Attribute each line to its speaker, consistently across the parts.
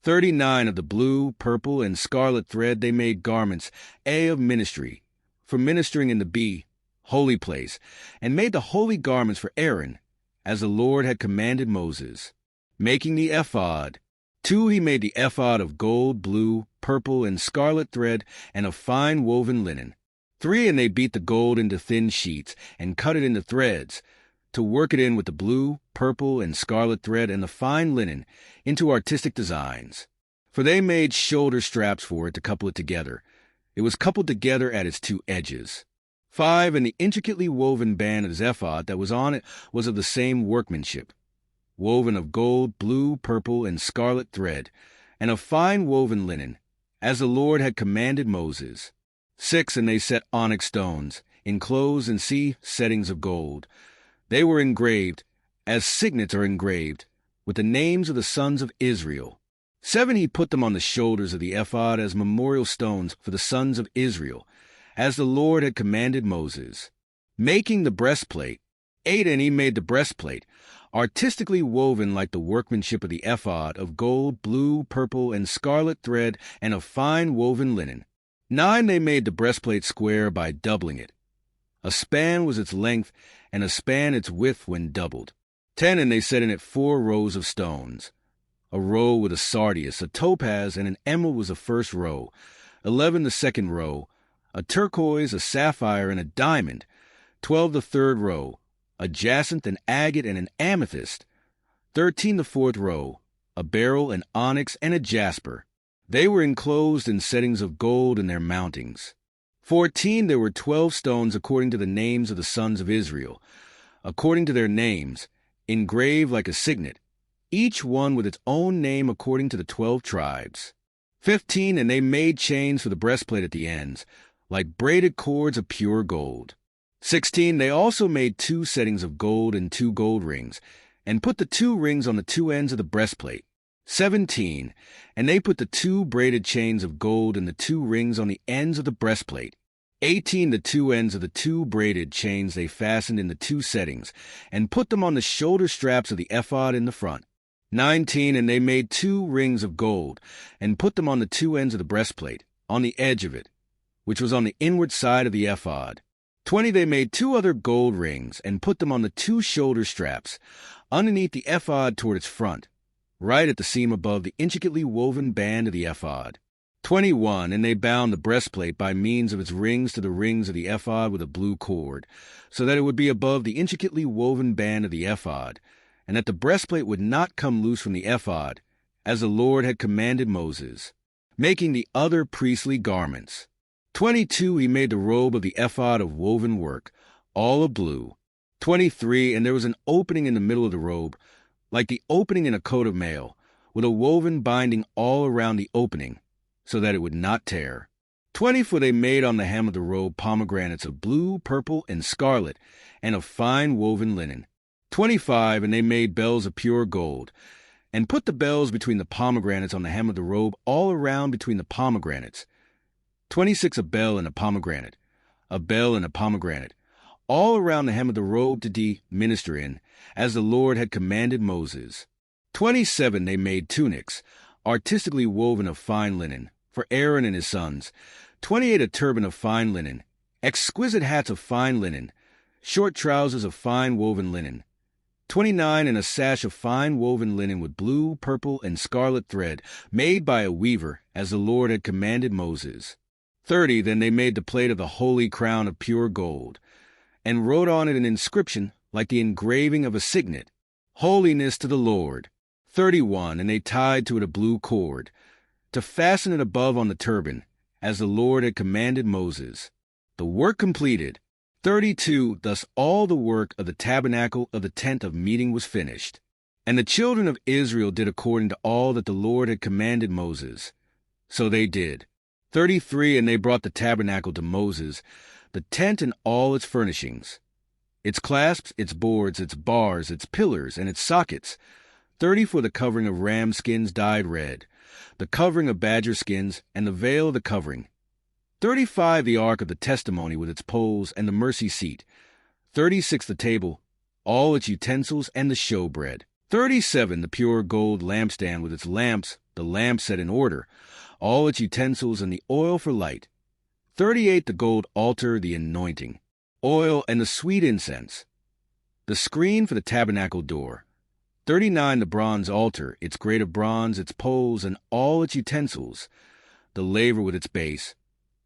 Speaker 1: 39 of the blue, purple, and scarlet thread they made garments, A, of ministry, for ministering in the B, holy place, and made the holy garments for Aaron, as the Lord had commanded Moses. Making the ephod. 2, he made the ephod of gold, blue, purple, and scarlet thread, and of fine woven linen. 3, and they beat the gold into thin sheets, and cut it into threads, to work it in with the blue, purple, and scarlet thread and the fine linen, into artistic designs. For they made shoulder straps for it to couple it together. It was coupled together at its 2 edges. 5, and the intricately woven band of his ephod that was on it was of the same workmanship, woven of gold, blue, purple, and scarlet thread, and of fine woven linen, as the Lord had commanded Moses. 6, and they set onyx stones, enclosed in settings of gold. They were engraved, as signets are engraved, with the names of the sons of Israel. 7, he put them on the shoulders of the ephod as memorial stones for the sons of Israel, as the Lord had commanded Moses. Making the breastplate. 8, and he made the breastplate, artistically woven like the workmanship of the ephod, of gold, blue, purple, and scarlet thread, and of fine woven linen. 9, they made the breastplate square by doubling it. A span was its length, and a span its width when doubled. 10, and they set in it 4 rows of stones. A row with a sardius, a topaz, and an emerald was the first row. 11, the second row. A turquoise, a sapphire, and a diamond. 12, the third row. A jacinth, an agate, and an amethyst. 13, the fourth row. A beryl, an onyx, and a jasper. They were enclosed in settings of gold in their mountings. 14, there were 12 stones according to the names of the sons of Israel, according to their names, engraved like a signet, each one with its own name according to the 12 tribes. 15, and they made chains for the breastplate at the ends, like braided cords of pure gold. 16, they also made 2 settings of gold and 2 gold rings, and put the 2 rings on the 2 ends of the breastplate. 17, and they put the 2 braided chains of gold and the 2 rings on the ends of the breastplate. 18, the 2 ends of the 2 braided chains they fastened in the 2 settings, and put them on the shoulder straps of the ephod in the front. 19, and they made 2 rings of gold, and put them on the 2 ends of the breastplate, on the edge of it, which was on the inward side of the ephod. 20, they made 2 other gold rings, and put them on the 2 shoulder straps, underneath the ephod toward its front, right at the seam above the intricately woven band of the ephod. 21, and they bound the breastplate by means of its rings to the rings of the ephod with a blue cord, so that it would be above the intricately woven band of the ephod, and that the breastplate would not come loose from the ephod, as the Lord had commanded Moses. Making the other priestly garments. 22, he made the robe of the ephod of woven work, all of blue. 23, and there was an opening in the middle of the robe, like the opening in a coat of mail, with a woven binding all around the opening, so that it would not tear. 24, they made on the hem of the robe pomegranates of blue, purple, and scarlet, and of fine woven linen. 25, and they made bells of pure gold, and put the bells between the pomegranates on the hem of the robe all around between the pomegranates. 26, a bell and a pomegranate, all around the hem of the robe to minister in, as the Lord had commanded Moses. 27, they made tunics, artistically woven of fine linen, for Aaron and his sons. 28, a turban of fine linen, exquisite hats of fine linen, short trousers of fine woven linen. 29, and a sash of fine woven linen with blue, purple, and scarlet thread, made by a weaver, as the Lord had commanded Moses. 30, then they made the plate of the holy crown of pure gold, and wrote on it an inscription like the engraving of a signet, Holiness to the Lord. 31, and they tied to it a blue cord, to fasten it above on the turban, as the Lord had commanded Moses. The work completed. 32, thus all the work of the tabernacle of the tent of meeting was finished. And the children of Israel did according to all that the Lord had commanded Moses. So they did. 33, and they brought the tabernacle to Moses, the tent and all its furnishings, its clasps, its boards, its bars, its pillars, and its sockets. 30, for the covering of ram skins dyed red, the covering of badger skins, and the veil of the covering. 35, the ark of the testimony with its poles and the mercy seat. 36, the table, all its utensils, and the showbread. 37, the pure gold lampstand with its lamps, the lamp set in order, all its utensils and the oil for light. 38 the gold altar, the anointing, oil and the sweet incense, the screen for the tabernacle door. 39 the bronze altar, its grate of bronze, its poles, and all its utensils, the laver with its base.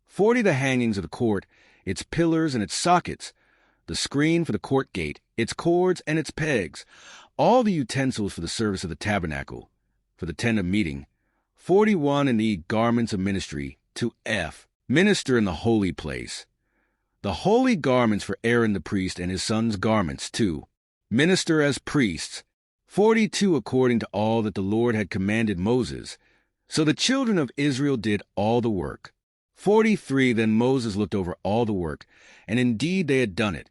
Speaker 1: 40 the hangings of the court, its pillars and its sockets, the screen for the court gate, its cords and its pegs, all the utensils for the service of the tabernacle, for the tent of meeting. 41 in the garments of ministry, to F, minister in the holy place. The holy garments for Aaron the priest and his sons' garments, to minister as priests. 42 according to all that the Lord had commanded Moses. So the children of Israel did all the work. 43 then Moses looked over all the work, and indeed they had done it,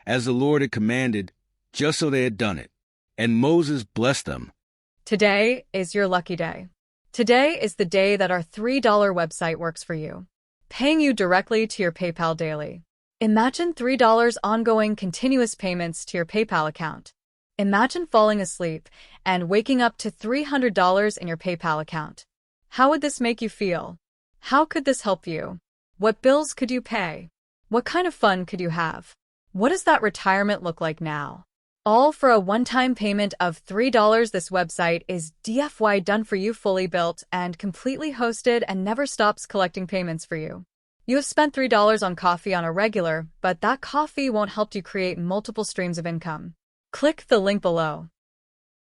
Speaker 1: as the Lord had commanded, just so they had done it. And Moses blessed them.
Speaker 2: Today is your lucky day. Today is the day that our $3 website works for you, paying you directly to your PayPal daily. Imagine $3 ongoing continuous payments to your PayPal account. Imagine falling asleep and waking up to $300 in your PayPal account. How would this make you feel? How could this help you? What bills could you pay? What kind of fun could you have? What does that retirement look like now? All for a one-time payment of $3. This website is DFY done for you, fully built and completely hosted, and never stops collecting payments for you. You have spent $3 on coffee on a regular, but that coffee won't help you create multiple streams of income. Click the link below.